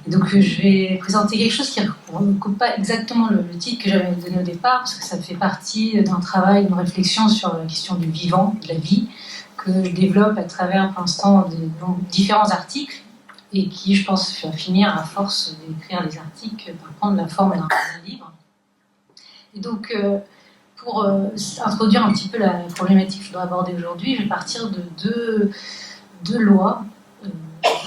Et donc je vais présenter quelque chose qui ne recoupe pas exactement le titre que j'avais donné au départ, parce que ça fait partie d'un travail, d'une réflexion sur la question du vivant, de la vie, que je développe à travers, pour l'instant, différents articles, et qui, je pense, va finir, à force d'écrire des articles, par prendre la forme d'un livre. Et donc, pour introduire un petit peu la problématique que je dois aborder aujourd'hui, je vais partir de deux lois, deux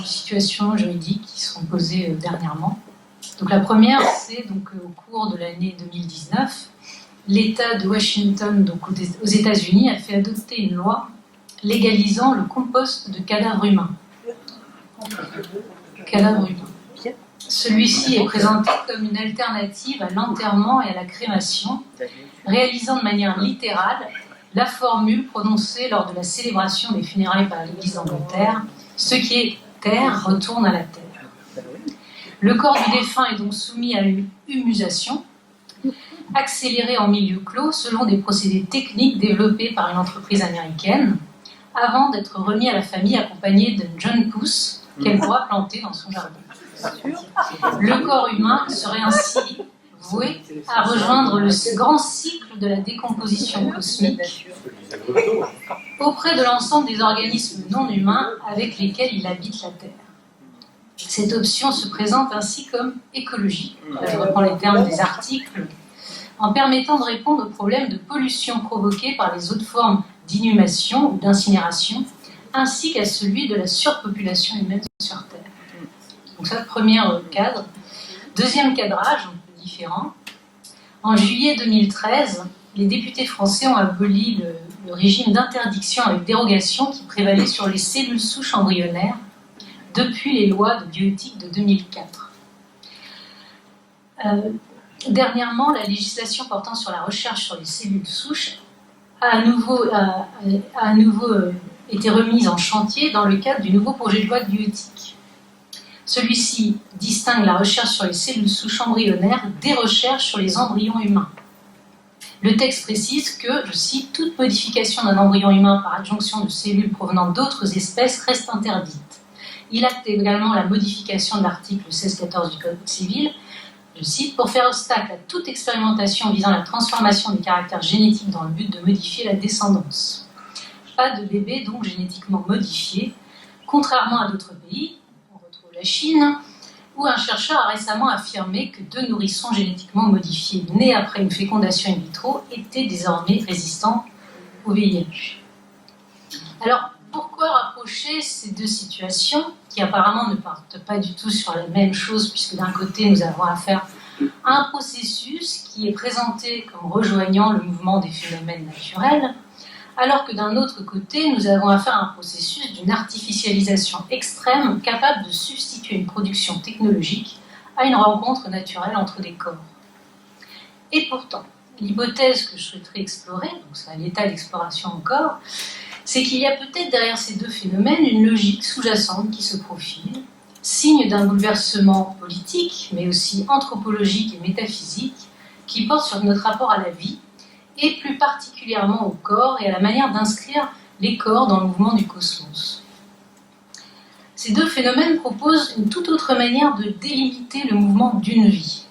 situations juridiques qui sont posées dernièrement. Donc la première, c'est donc au cours de l'année 2019, l'État de Washington, donc aux États-Unis, a fait adopter une loi légalisant le compost de cadavres humains. Celui-ci est présenté comme une alternative à l'enterrement et à la crémation, réalisant de manière littérale la formule prononcée lors de la célébration des funérailles par l'Église d'Angleterre: ce qui est terre retourne à la terre. Le corps du défunt est donc soumis à une humusation, accélérée en milieu clos selon des procédés techniques développés par une entreprise américaine, avant d'être remis à la famille accompagné d'un jeune pousse qu'elle pourra planter dans son jardin. Le corps humain serait ainsi voué à rejoindre le grand cycle de la décomposition cosmique auprès de l'ensemble des organismes non humains avec lesquels il habite la Terre. Cette option se présente ainsi comme écologique, je reprends les termes des articles, en permettant de répondre au problème de pollution provoquée par les autres formes d'inhumation ou d'incinération, ainsi qu'à celui de la surpopulation humaine sur Terre. Donc ça, premier cadre. Deuxième cadrage, un peu différent. En juillet 2013, les députés français ont aboli le régime d'interdiction avec dérogation qui prévalait sur les cellules souches embryonnaires depuis les lois de bioéthique de 2004. Dernièrement, la législation portant sur la recherche sur les cellules souches a à nouveau été remise en chantier dans le cadre du nouveau projet de loi de bioéthique. Celui-ci distingue la recherche sur les cellules souches embryonnaires des recherches sur les embryons humains. Le texte précise que, je cite, « toute modification d'un embryon humain par adjonction de cellules provenant d'autres espèces reste interdite ». Il acte également la modification de l'article 1614 du Code civil, je cite, « pour faire obstacle à toute expérimentation visant la transformation des caractères génétiques dans le but de modifier la descendance ». Pas de bébés donc génétiquement modifiés, contrairement à d'autres pays, on retrouve la Chine, où un chercheur a récemment affirmé que 2 nourrissons génétiquement modifiés nés après une fécondation in vitro étaient désormais résistants au VIH. Alors, pourquoi rapprocher ces deux situations qui apparemment ne partent pas du tout sur la même chose, puisque d'un côté nous avons affaire à un processus qui est présenté comme rejoignant le mouvement des phénomènes naturels, alors que d'un autre côté nous avons affaire à un processus d'une artificialisation extrême capable de substituer une production technologique à une rencontre naturelle entre des corps. Et pourtant, l'hypothèse que je souhaiterais explorer, donc c'est à l'état d'exploration encore, c'est qu'il y a peut-être derrière ces deux phénomènes une logique sous-jacente qui se profile, signe d'un bouleversement politique, mais aussi anthropologique et métaphysique, qui porte sur notre rapport à la vie, et plus particulièrement au corps et à la manière d'inscrire les corps dans le mouvement du cosmos. Ces deux phénomènes proposent une toute autre manière de délimiter le mouvement d'une vie.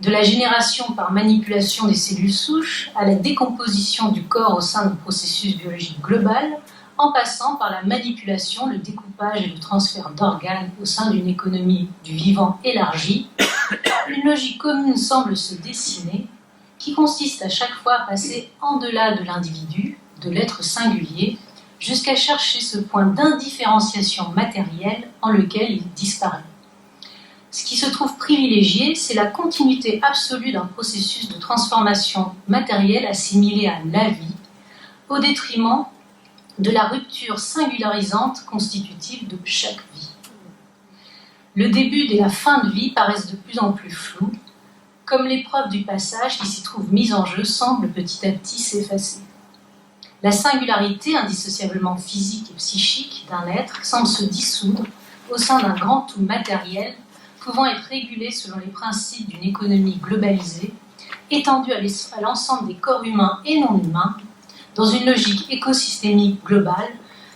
De la génération par manipulation des cellules souches à la décomposition du corps au sein d'un processus biologique global, en passant par la manipulation, le découpage et le transfert d'organes au sein d'une économie du vivant élargie, une logique commune semble se dessiner, qui consiste à chaque fois à passer en delà de l'individu, de l'être singulier, jusqu'à chercher ce point d'indifférenciation matérielle en lequel il disparaît. Ce qui se trouve privilégié, c'est la continuité absolue d'un processus de transformation matérielle assimilé à la vie, au détriment de la rupture singularisante constitutive de chaque vie. Le début et la fin de vie paraissent de plus en plus flous, comme l'épreuve du passage qui s'y trouve mise en jeu semble petit à petit s'effacer. La singularité indissociablement physique et psychique d'un être semble se dissoudre au sein d'un grand tout matériel pouvant être régulé selon les principes d'une économie globalisée, étendue à l'ensemble des corps humains et non humains, dans une logique écosystémique globale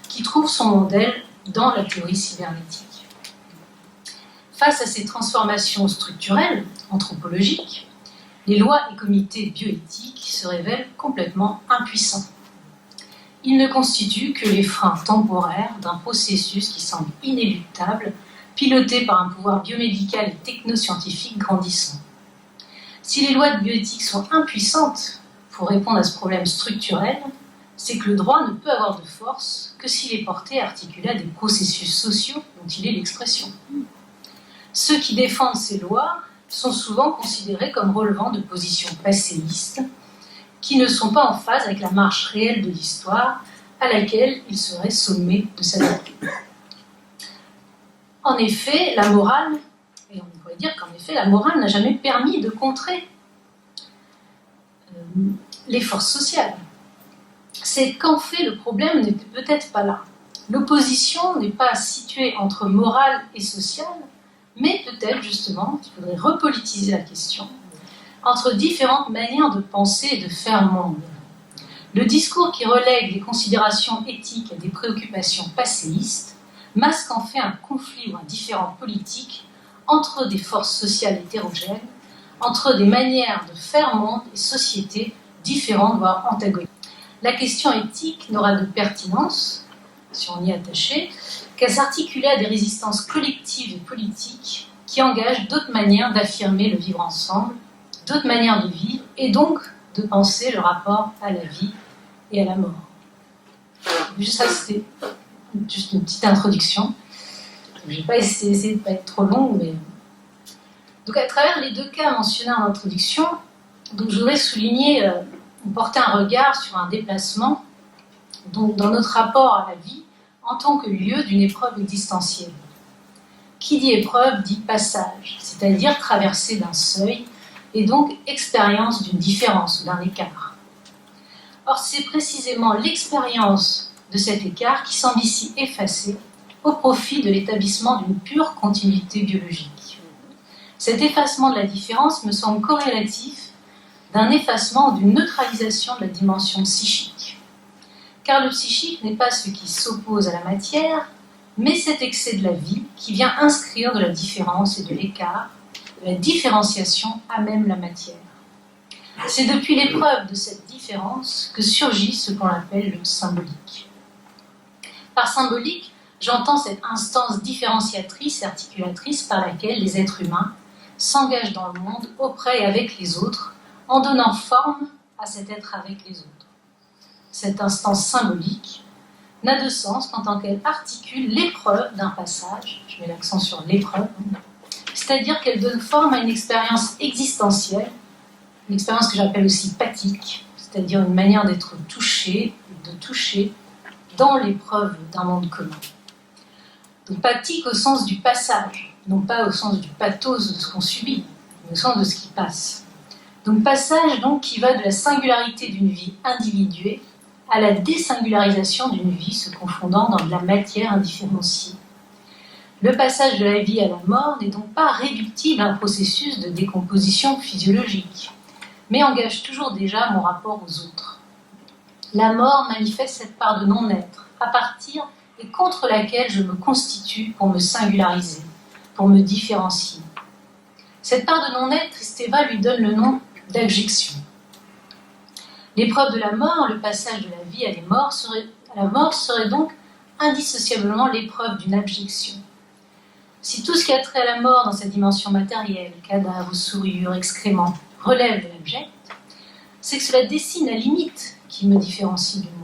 qui trouve son modèle dans la théorie cybernétique. Face à ces transformations structurelles, anthropologiques, les lois et comités bioéthiques se révèlent complètement impuissants. Ils ne constituent que les freins temporaires d'un processus qui semble inéluctable, piloté par un pouvoir biomédical et technoscientifique grandissant. Si les lois de bioéthique sont impuissantes pour répondre à ce problème structurel, c'est que le droit ne peut avoir de force que s'il est porté à articuler à des processus sociaux dont il est l'expression. Ceux qui défendent ces lois sont souvent considérés comme relevant de positions passéistes qui ne sont pas en phase avec la marche réelle de l'histoire à laquelle ils seraient sommés de s'adapter. En effet, la morale, et on pourrait dire qu'en effet, la morale n'a jamais permis de contrer les forces sociales. C'est qu'en fait, le problème n'était peut-être pas là. L'opposition n'est pas située entre morale et sociale, mais peut-être justement qu'il faudrait repolitiser la question entre différentes manières de penser et de faire monde. Le discours qui relègue les considérations éthiques à des préoccupations passéistes masque en fait un conflit ou un différend politique entre des forces sociales hétérogènes, entre des manières de faire monde et sociétés différentes, voire antagoniques. La question éthique n'aura de pertinence, si on y est attaché, qu'à s'articuler à des résistances collectives et politiques qui engagent d'autres manières d'affirmer le vivre ensemble, d'autres manières de vivre et donc de penser le rapport à la vie et à la mort. Juste ça, c'était juste une petite introduction. Je n'ai pas essayé de ne pas être trop longue, mais... Donc à travers les deux cas mentionnés en introduction, donc je voudrais souligner, porter un regard sur un déplacement donc dans notre rapport à la vie en tant que lieu d'une épreuve existentielle. Qui dit épreuve dit passage, c'est-à-dire traversée d'un seuil, et donc expérience d'une différence ou d'un écart. Or, c'est précisément l'expérience de cet écart qui semble ici effacée au profit de l'établissement d'une pure continuité biologique. Cet effacement de la différence me semble corrélatif d'un effacement ou d'une neutralisation de la dimension psychique. Car le psychique n'est pas ce qui s'oppose à la matière, mais cet excès de la vie qui vient inscrire de la différence et de l'écart, de la différenciation à même la matière. C'est depuis l'épreuve de cette différence que surgit ce qu'on appelle le symbolique. Par symbolique, j'entends cette instance différenciatrice et articulatrice par laquelle les êtres humains s'engagent dans le monde auprès et avec les autres, en donnant forme à cet être avec les autres. Cette instance symbolique n'a de sens qu'en tant qu'elle articule l'épreuve d'un passage, je mets l'accent sur l'épreuve, c'est-à-dire qu'elle donne forme à une expérience existentielle, une expérience que j'appelle aussi pathique, c'est-à-dire une manière d'être touché, de toucher dans l'épreuve d'un monde commun. Donc pathique au sens du passage, non pas au sens du pathos de ce qu'on subit, mais au sens de ce qui passe. Donc passage donc qui va de la singularité d'une vie individuée à la désingularisation d'une vie se confondant dans de la matière indifférenciée. Le passage de la vie à la mort n'est donc pas réductible à un processus de décomposition physiologique, mais engage toujours déjà mon rapport aux autres. La mort manifeste cette part de non-être, à partir et contre laquelle je me constitue pour me singulariser, pour me différencier. Cette part de non-être, Kristeva lui donne le nom d'abjection. L'épreuve de la mort, le passage de la vie à la mort serait donc indissociablement l'épreuve d'une abjection. Si tout ce qui a trait à la mort dans sa dimension matérielle, cadavres, souillures, excréments, relève de l'abject, c'est que cela dessine la limite qui me différencie du monde.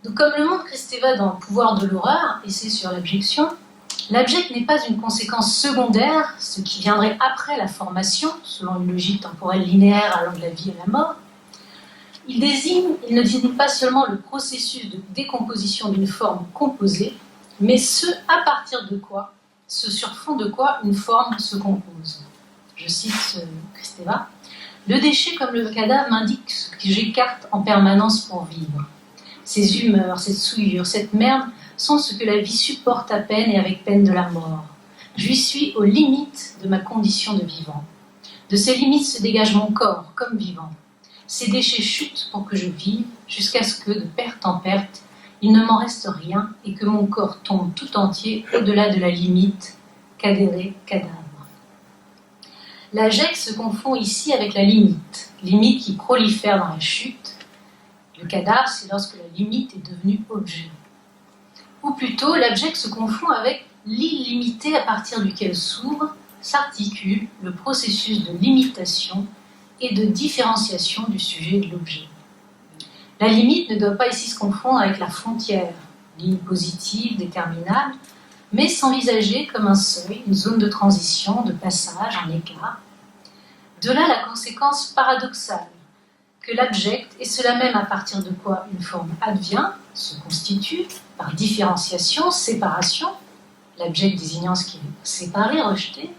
Donc, comme le montre Kristeva dans Le pouvoir de l'horreur, essai sur l'abjection, l'abject n'est pas une conséquence secondaire, ce qui viendrait après la formation, selon une logique temporelle linéaire allant de la vie à la mort. Il ne désigne pas seulement le processus de décomposition d'une forme composée, mais ce à partir de quoi, ce sur fond de quoi une forme se compose. Je cite Kristeva. Le déchet comme le cadavre m'indique ce que j'écarte en permanence pour vivre. Ces humeurs, cette souillure, cette merde sont ce que la vie supporte à peine et avec peine de la mort. Je suis aux limites de ma condition de vivant. De ces limites se dégage mon corps comme vivant. Ces déchets chutent pour que je vive, jusqu'à ce que, de perte en perte, il ne m'en reste rien et que mon corps tombe tout entier au-delà de la limite, cadéré, cadavre. L'abject se confond ici avec la limite qui prolifère dans la chute. Le cadavre, c'est lorsque la limite est devenue objet. Ou plutôt, l'abject se confond avec l'illimité à partir duquel s'ouvre, s'articule le processus de limitation et de différenciation du sujet et de l'objet. La limite ne doit pas ici se confondre avec la frontière, ligne positive, déterminable, mais s'envisager comme un seuil, une zone de transition, de passage, un écart. De là la conséquence paradoxale que l'abject, et cela même à partir de quoi une forme advient, se constitue par différenciation, séparation, l'abject désignant ce qui est séparé, rejeté,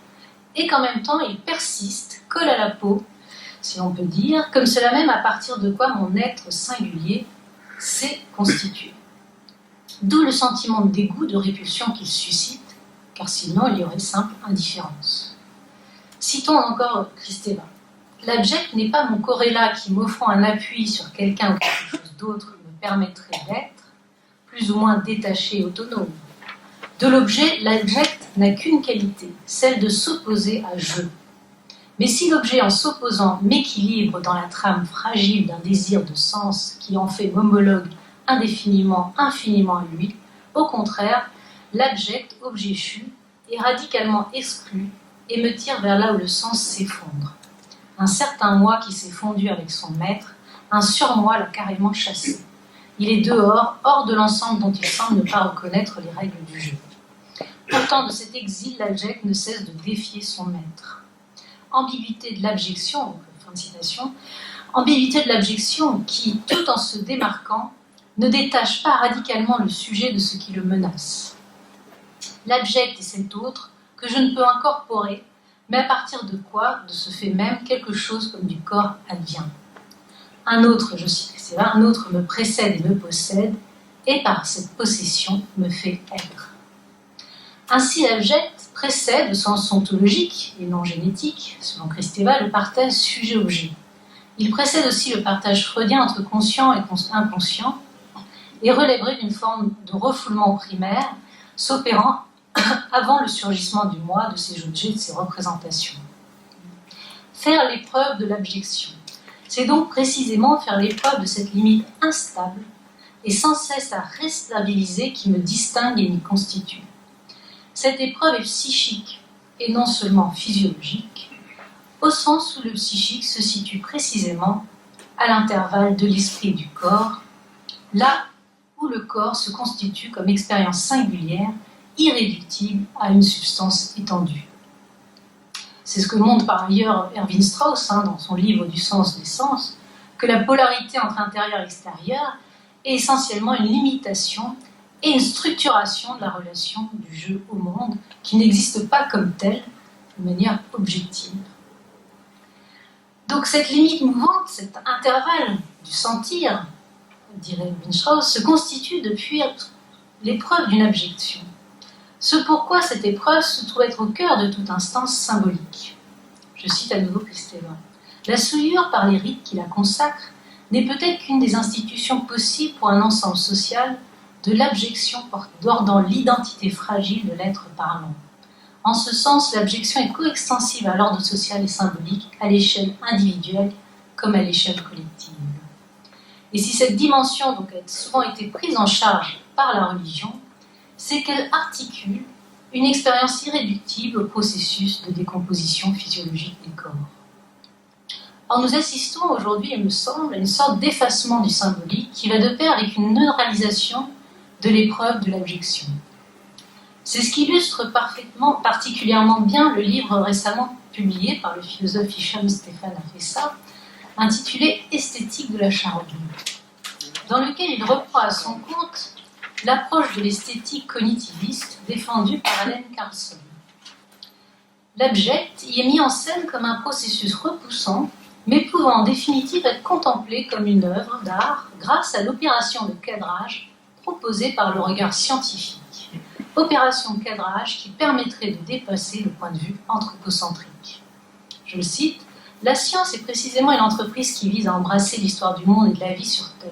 et qu'en même temps il persiste, colle à la peau, si l'on peut dire, comme cela même à partir de quoi mon être singulier s'est constitué. D'où le sentiment de dégoût, de répulsion qu'il suscite, car sinon il y aurait simple indifférence. Citons encore Kristeva. L'abject n'est pas mon corrélat qui, m'offrant un appui sur quelqu'un ou quelque chose d'autre, me permettrait d'être plus ou moins détaché et autonome. De l'objet, l'abject n'a qu'une qualité, celle de s'opposer à je. Mais si l'objet, en s'opposant, m'équilibre dans la trame fragile d'un désir de sens qui en fait homologue indéfiniment, infiniment à lui, au contraire, l'abject, objet chu, est radicalement exclu et me tire vers là où le sens s'effondre. Un certain moi qui s'est fondu avec son maître, un surmoi l'a carrément chassé. Il est dehors, hors de l'ensemble dont il semble ne pas reconnaître les règles du jeu. Pourtant, de cet exil, l'abject ne cesse de défier son maître. Ambiguïté de l'abjection, fin de citation, ambiguïté de l'abjection qui, tout en se démarquant, ne détache pas radicalement le sujet de ce qui le menace. L'abject est cet autre que je ne peux incorporer, mais à partir de quoi, de ce fait même, quelque chose comme du corps advient. Un autre, je cite, c'est là, un autre me précède et me possède, et par cette possession me fait être. Ainsi, l'abject précède, au sens ontologique et non génétique, selon Kristeva, le partage sujet-objet. Il précède aussi le partage freudien entre conscient et inconscient, et relèverait d'une forme de refoulement primaire, s'opérant avant le surgissement du moi, de ses objets, de ses représentations. Faire l'épreuve de l'abjection, c'est donc précisément faire l'épreuve de cette limite instable et sans cesse à restabiliser qui me distingue et m'y constitue. Cette épreuve est psychique et non seulement physiologique, au sens où le psychique se situe précisément à l'intervalle de l'esprit et du corps, là où le corps se constitue comme expérience singulière, irréductible à une substance étendue. C'est ce que montre par ailleurs Erwin Strauss dans son livre Du sens des sens, que la polarité entre intérieur et extérieur est essentiellement une limitation et une structuration de la relation du jeu au monde qui n'existe pas comme telle de manière objective. Donc cette limite mouvante, cet intervalle du sentir, dirait Erwin Strauss, se constitue depuis l'épreuve d'une abjection. Ce pourquoi cette épreuve se trouve être au cœur de toute instance symbolique. Je cite à nouveau Kristeva. La souillure par les rites qui la consacrent n'est peut-être qu'une des institutions possibles pour un ensemble social de l'abjection bordant l'identité fragile de l'être parlant. En ce sens, l'abjection est coextensive à l'ordre social et symbolique, à l'échelle individuelle comme à l'échelle collective. Et si cette dimension donc, a souvent été prise en charge par la religion, c'est qu'elle articule une expérience irréductible au processus de décomposition physiologique des corps. Or, nous assistons aujourd'hui, il me semble, à une sorte d'effacement du symbolique qui va de pair avec une neuralisation de l'épreuve de l'abjection. C'est ce qu'illustre particulièrement bien le livre récemment publié par le philosophe Hicham Stéphane Afessa, intitulé « Esthétique de la charogne », dans lequel il reprend à son compte l'approche de l'esthétique cognitiviste défendue par Allen Carlson. L'abject y est mis en scène comme un processus repoussant, mais pouvant en définitive être contemplé comme une œuvre d'art grâce à l'opération de cadrage proposée par le regard scientifique. Opération de cadrage qui permettrait de dépasser le point de vue anthropocentrique. Je le cite, « La science est précisément une entreprise qui vise à embrasser l'histoire du monde et de la vie sur Terre.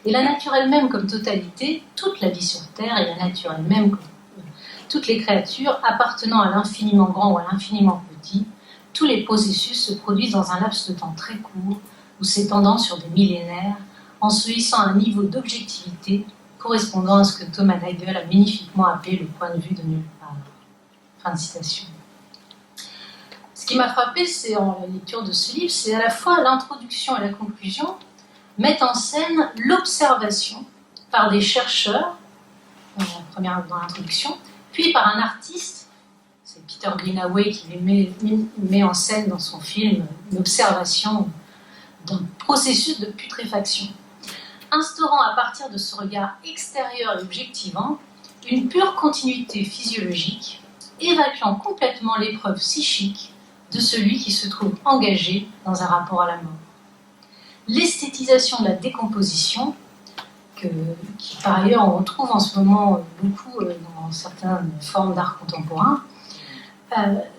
Et la nature elle-même comme totalité, toute la vie sur Terre et la nature elle-même comme toutes les créatures appartenant à l'infiniment grand ou à l'infiniment petit, tous les processus se produisent dans un laps de temps très court ou s'étendant sur des millénaires, en se hissant à un niveau d'objectivité correspondant à ce que Thomas Nagel a magnifiquement appelé le point de vue de nulle part. Fin de citation. Ce qui m'a frappé, c'est en la lecture de ce livre, c'est à la fois l'introduction et la conclusion mettent en scène l'observation par des chercheurs, dans l'introduction, puis par un artiste, c'est Peter Greenaway qui met en scène dans son film l'observation d'un processus de putréfaction, instaurant à partir de ce regard extérieur et objectivant une pure continuité physiologique, évacuant complètement l'épreuve psychique de celui qui se trouve engagé dans un rapport à la mort. L'esthétisation de la décomposition, qui par ailleurs on retrouve en ce moment beaucoup dans certaines formes d'art contemporain,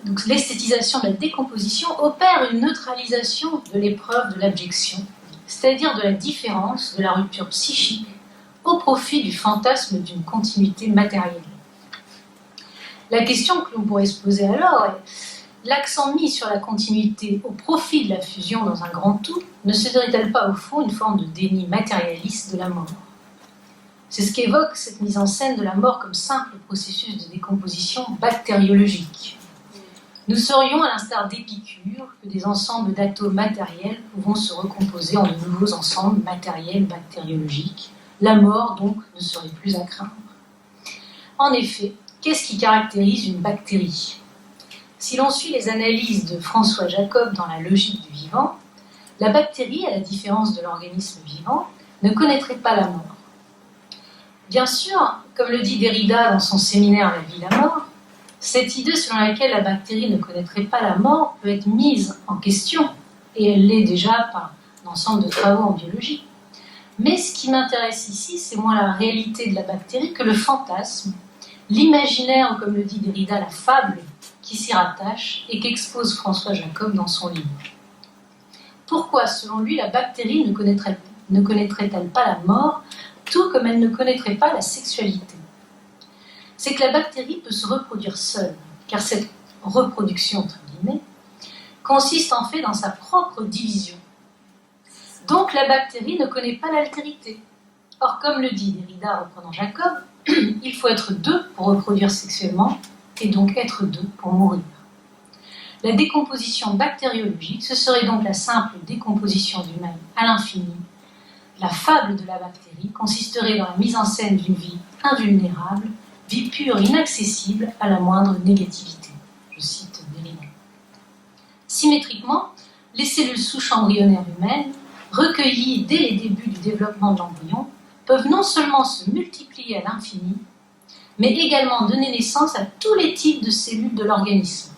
donc l'esthétisation de la décomposition opère une neutralisation de l'épreuve de l'abjection, c'est-à-dire de la différence, de la rupture psychique, au profit du fantasme d'une continuité matérielle. La question que l'on pourrait se poser alors est: l'accent mis sur la continuité au profit de la fusion dans un grand tout ne serait-elle pas au fond une forme de déni matérialiste de la mort? C'est ce qu'évoque cette mise en scène de la mort comme simple processus de décomposition bactériologique. Nous serions, à l'instar d'Épicure, que des ensembles d'atomes matériels pouvant se recomposer en de nouveaux ensembles matériels bactériologiques. La mort, donc, ne serait plus à craindre. En effet, qu'est-ce qui caractérise une bactérie? Si l'on suit les analyses de François Jacob dans la logique du vivant, la bactérie, à la différence de l'organisme vivant, ne connaîtrait pas la mort. Bien sûr, comme le dit Derrida dans son séminaire La vie, la mort, cette idée selon laquelle la bactérie ne connaîtrait pas la mort peut être mise en question, et elle l'est déjà par l'ensemble de travaux en biologie. Mais ce qui m'intéresse ici, c'est moins la réalité de la bactérie que le fantasme, l'imaginaire, ou comme le dit Derrida, la fable qui s'y rattache et qu'expose François Jacob dans son livre. Pourquoi, selon lui, la bactérie ne connaîtrait-elle pas la mort, tout comme elle ne connaîtrait pas la sexualité? C'est que la bactérie peut se reproduire seule, car cette reproduction, entre guillemets, consiste en fait dans sa propre division. Donc la bactérie ne connaît pas l'altérité. Or, comme le dit Derrida reprenant Jacob, il faut être deux pour reproduire sexuellement, et donc être deux pour mourir. La décomposition bactériologique, ce serait donc la simple décomposition du même à l'infini. La fable de la bactérie consisterait dans la mise en scène d'une vie invulnérable, vie pure, inaccessible à la moindre négativité. Je cite Derrida. Symétriquement, les cellules souches embryonnaires humaines, recueillies dès les débuts du développement de l'embryon, peuvent non seulement se multiplier à l'infini, mais également donner naissance à tous les types de cellules de l'organisme.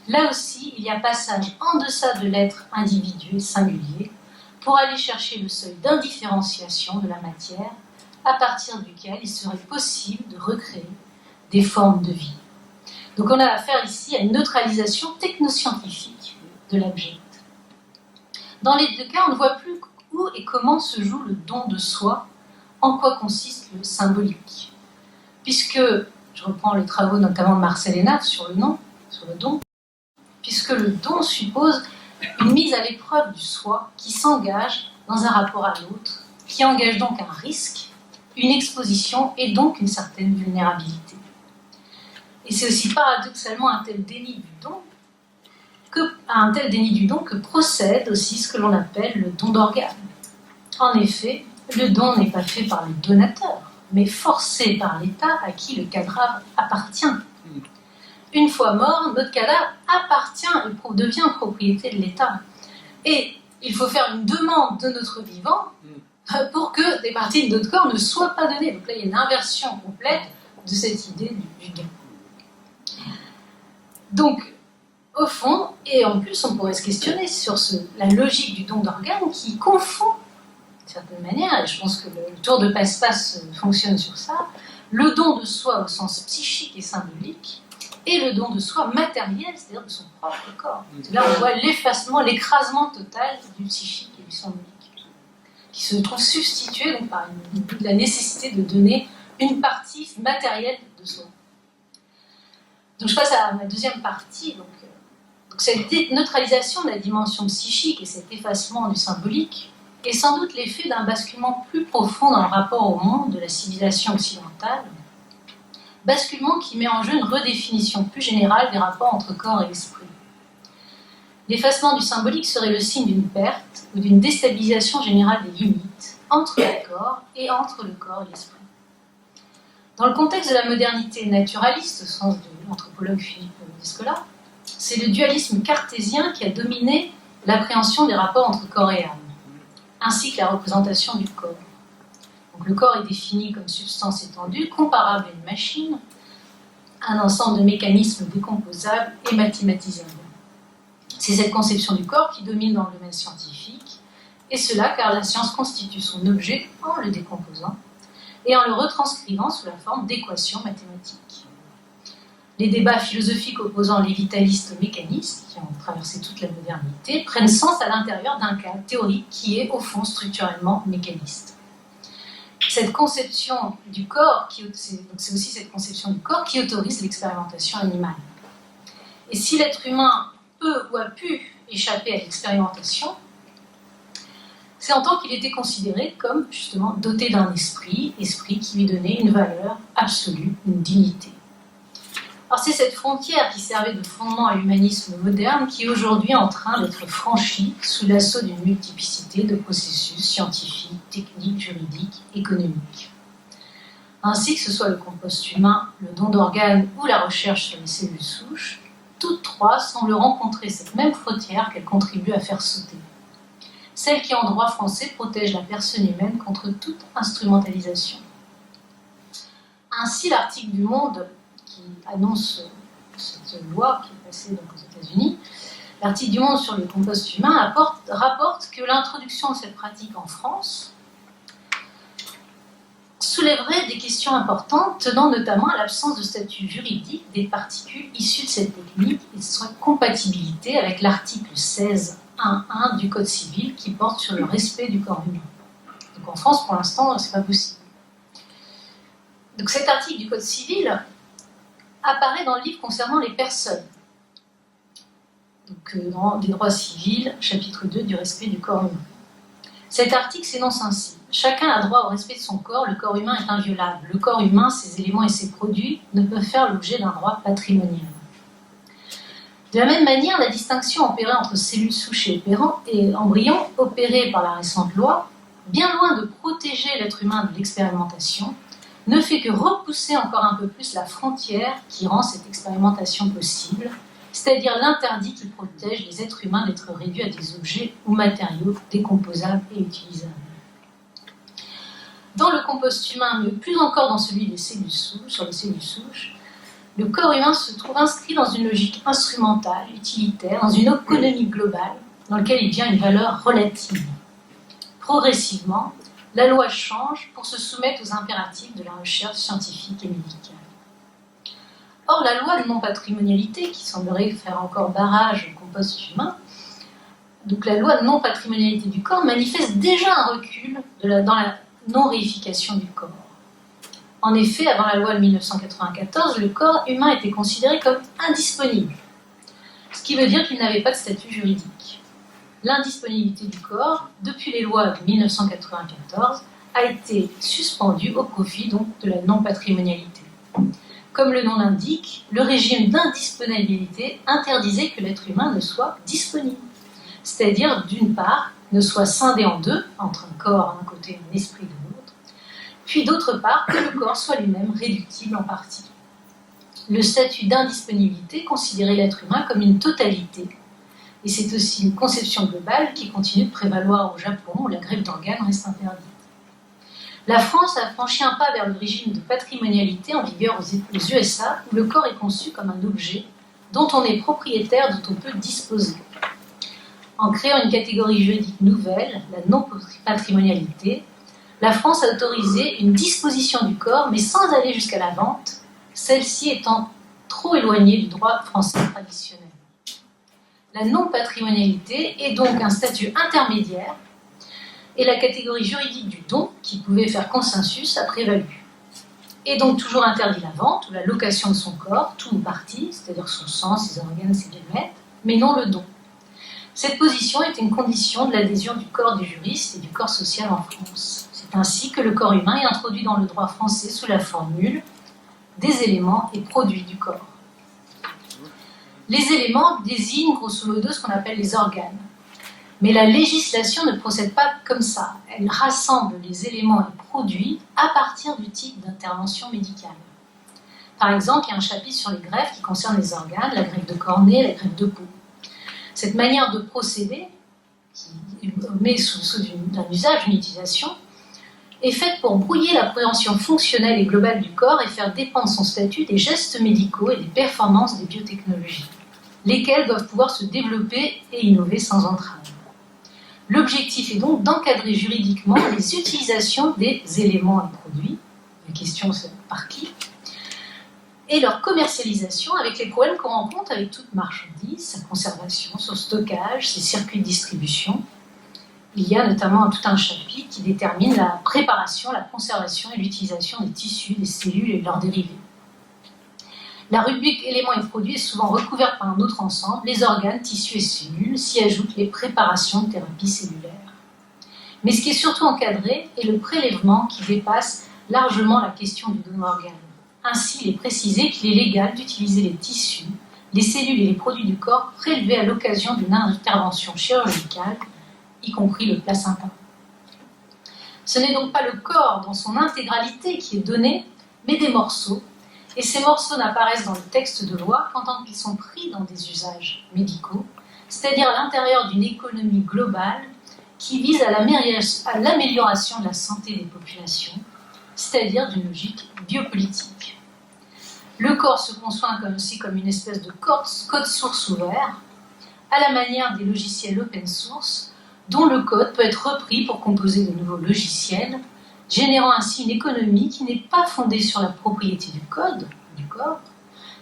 Là aussi, il y a passage en deçà de l'être individuel singulier pour aller chercher le seuil d'indifférenciation de la matière à partir duquel il serait possible de recréer des formes de vie. Donc on a affaire ici à une neutralisation technoscientifique de l'abject. Dans les deux cas, on ne voit plus où et comment se joue le don de soi, en quoi consiste le symbolique. Puisque, je reprends les travaux notamment de Marcel Hénaff sur le don, puisque le don suppose une mise à l'épreuve du soi qui s'engage dans un rapport à l'autre, qui engage donc un risque, une exposition et donc une certaine vulnérabilité. Et c'est aussi paradoxalement un tel déni du don que procède aussi ce que l'on appelle le don d'organes. En effet, le don n'est pas fait par le donateur, mais forcé par l'État à qui le cadavre appartient. Une fois mort, notre cadavre appartient et devient propriété de l'État. Et il faut faire une demande de notre vivant pour que des parties de notre corps ne soient pas données. Donc là, il y a une inversion complète de cette idée du don. Donc, au fond, et en plus, on pourrait se questionner sur la logique du don d'organes qui confond, d'une certaine manière, et je pense que le tour de passe-passe fonctionne sur ça, le don de soi au sens psychique et symbolique, et le don de soi matériel, c'est-à-dire de son propre corps. Là, on voit l'effacement, l'écrasement total du psychique et du symbolique, qui se trouve substitué donc, par la nécessité de donner une partie matérielle de soi. Donc je passe à ma deuxième partie. Donc cette neutralisation de la dimension psychique et cet effacement du symbolique est sans doute l'effet d'un basculement plus profond dans le rapport au monde de la civilisation occidentale, basculement qui met en jeu une redéfinition plus générale des rapports entre corps et esprit. L'effacement du symbolique serait le signe d'une perte ou d'une déstabilisation générale des limites entre le corps et l'esprit. Dans le contexte de la modernité naturaliste, au sens de l'anthropologue Philippe Descola, c'est le dualisme cartésien qui a dominé l'appréhension des rapports entre corps et âme, ainsi que la représentation du corps. Donc, le corps est défini comme substance étendue, comparable à une machine, un ensemble de mécanismes décomposables et mathématisables. C'est cette conception du corps qui domine dans le domaine scientifique, et cela car la science constitue son objet en le décomposant et en le retranscrivant sous la forme d'équations mathématiques. Les débats philosophiques opposant les vitalistes aux mécanistes, qui ont traversé toute la modernité, prennent sens à l'intérieur d'un cadre théorique qui est, au fond, structurellement mécaniste. Cette conception du corps, c'est aussi cette conception du corps qui autorise l'expérimentation animale. Et si l'être humain peut ou a pu échapper à l'expérimentation, c'est en tant qu'il était considéré comme, justement, doté d'un esprit qui lui donnait une valeur absolue, une dignité. Alors c'est cette frontière qui servait de fondement à l'humanisme moderne qui est aujourd'hui en train d'être franchie sous l'assaut d'une multiplicité de processus scientifiques, techniques, juridiques, économiques. Ainsi que ce soit le compost humain, le don d'organes ou la recherche sur les cellules souches, toutes trois semblent rencontrer cette même frontière qu'elles contribuent à faire sauter. Celle qui, en droit français, protège la personne humaine contre toute instrumentalisation. Ainsi, l'article du Monde qui annonce cette loi qui est passée donc aux États-Unis, l'article du Monde sur le compost humain rapporte que l'introduction de cette pratique en France soulèverait des questions importantes tenant notamment à l'absence de statut juridique des particules issues de cette technique et de sa compatibilité avec l'article 16.1.1 du Code civil qui porte sur le respect du corps humain. Donc en France, pour l'instant, ce n'est pas possible. Donc cet article du Code civil apparaît dans le livre concernant les personnes. Donc dans des droits civils, chapitre 2 du respect du corps humain. Cet article s'énonce ainsi. Chacun a droit au respect de son corps, le corps humain est inviolable. Le corps humain, ses éléments et ses produits ne peuvent faire l'objet d'un droit patrimonial. De la même manière, la distinction opérée entre cellules souches et embryons, opérée par la récente loi, bien loin de protéger l'être humain de l'expérimentation, ne fait que repousser encore un peu plus la frontière qui rend cette expérimentation possible, c'est-à-dire l'interdit qui protège les êtres humains d'être réduits à des objets ou matériaux décomposables et utilisables. Dans le compost humain, mais plus encore dans celui des cellules souches, sur les cellules souches, le corps humain se trouve inscrit dans une logique instrumentale, utilitaire, dans une économie globale, dans laquelle il devient une valeur relative. Progressivement, la loi change pour se soumettre aux impératifs de la recherche scientifique et médicale. Or, la loi de non-patrimonialité, qui semblerait faire encore barrage au compost humain, donc la loi de non-patrimonialité du corps manifeste déjà un recul dans la non-réification du corps. En effet, avant la loi de 1994, le corps humain était considéré comme indisponible, ce qui veut dire qu'il n'avait pas de statut juridique. L'indisponibilité du corps, depuis les lois de 1994, a été suspendue au profit donc de la non-patrimonialité. Comme le nom l'indique, le régime d'indisponibilité interdisait que l'être humain ne soit disponible. C'est-à-dire, d'une part, ne soit scindé en deux, entre un corps d'un côté et un esprit de l'autre, puis d'autre part, que le corps soit lui-même réductible en partie. Le statut d'indisponibilité considérait l'être humain comme une totalité, et c'est aussi une conception globale qui continue de prévaloir au Japon, où la greffe d'organes reste interdite. La France a franchi un pas vers le régime de patrimonialité en vigueur aux USA, où le corps est conçu comme un objet dont on est propriétaire, dont on peut disposer. En créant une catégorie juridique nouvelle, la non-patrimonialité, la France a autorisé une disposition du corps, mais sans aller jusqu'à la vente, celle-ci étant trop éloignée du droit français traditionnel. La non-patrimonialité est donc un statut intermédiaire et la catégorie juridique du don, qui pouvait faire consensus, a prévalu. Et donc toujours interdit la vente ou la location de son corps, tout ou partie, c'est-à-dire son sang, ses organes, ses gamètes, mais non le don. Cette position est une condition de l'adhésion du corps du juriste et du corps social en France. C'est ainsi que le corps humain est introduit dans le droit français sous la formule des éléments et produits du corps. Les éléments désignent grosso modo ce qu'on appelle les organes. Mais la législation ne procède pas comme ça. Elle rassemble les éléments et produits à partir du type d'intervention médicale. Par exemple, il y a un chapitre sur les greffes qui concerne les organes, la greffe de cornée, la greffe de peau. Cette manière de procéder, qui met sous un usage, une utilisation, est faite pour brouiller l'appréhension fonctionnelle et globale du corps et faire dépendre son statut des gestes médicaux et des performances des biotechnologies, lesquelles doivent pouvoir se développer et innover sans entrave. L'objectif est donc d'encadrer juridiquement les utilisations des éléments et produits, la question c'est par qui, et leur commercialisation avec les problèmes qu'on rencontre avec toute marchandise, sa conservation, son stockage, ses circuits de distribution. Il y a notamment tout un chapitre qui détermine la préparation, la conservation et l'utilisation des tissus, des cellules et de leurs dérivés. La rubrique éléments et produits est souvent recouverte par un autre ensemble, les organes, tissus et cellules, s'y ajoutent les préparations de thérapie cellulaire. Mais ce qui est surtout encadré est le prélèvement qui dépasse largement la question du don d'organes. Ainsi, il est précisé qu'il est légal d'utiliser les tissus, les cellules et les produits du corps prélevés à l'occasion d'une intervention chirurgicale, y compris le placenta. Ce n'est donc pas le corps dans son intégralité qui est donné, mais des morceaux. Et ces morceaux n'apparaissent dans le texte de loi qu'en tant qu'ils sont pris dans des usages médicaux, c'est-à-dire à l'intérieur d'une économie globale qui vise à l'amélioration de la santé des populations, c'est-à-dire d'une logique biopolitique. Le corps se conçoit aussi comme une espèce de code source ouvert, à la manière des logiciels open source, dont le code peut être repris pour composer de nouveaux logiciels, générant ainsi une économie qui n'est pas fondée sur la propriété du code, du corps,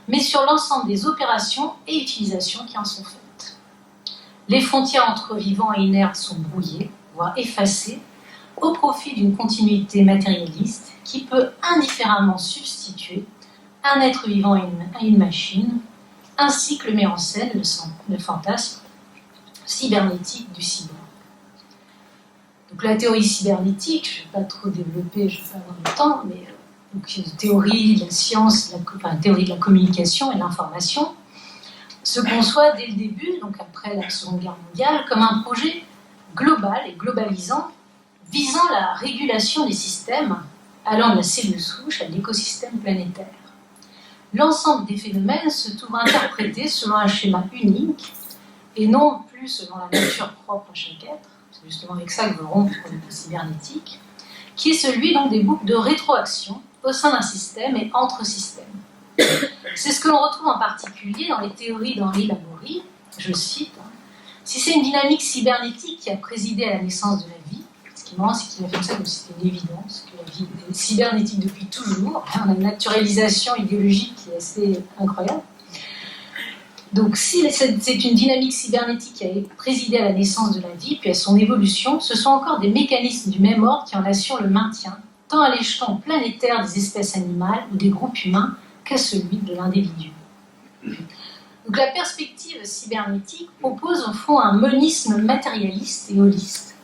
mais sur l'ensemble des opérations et utilisations qui en sont faites. Les frontières entre vivants et inertes sont brouillées, voire effacées, au profit d'une continuité matérialiste qui peut indifféremment substituer un être vivant à une machine, ainsi que le met en scène le fantasme cybernétique du cyborg. Donc la théorie cybernétique, je ne vais pas trop développer, je ne vais pas avoir le temps, mais donc, une théorie de la science, une théorie de la communication et de l'information, se conçoit dès le début, donc après la Seconde Guerre mondiale, comme un projet global et globalisant, visant la régulation des systèmes, allant de la cellule souche à l'écosystème planétaire. L'ensemble des phénomènes se trouve interprété selon un schéma unique, et non plus selon la nature propre à chaque être. C'est justement avec ça que veut rompre la cybernétique, qui est celui donc des boucles de rétroaction au sein d'un système et entre systèmes. C'est ce que l'on retrouve en particulier dans les théories d'Henri Laborie, je cite, « Si c'est une dynamique cybernétique qui a présidé à la naissance de la vie, ce qui est marrant, c'est qu'il a fait ça comme si c'était une évidence, que la vie est cybernétique depuis toujours, on a une naturalisation idéologique qui est assez incroyable. Donc si c'est une dynamique cybernétique qui a présidé à la naissance de la vie, puis à son évolution, ce sont encore des mécanismes du même ordre qui en assurent le maintien, tant à l'échelon planétaire des espèces animales ou des groupes humains qu'à celui de l'individu. Donc la perspective cybernétique propose au fond un monisme matérialiste et holiste.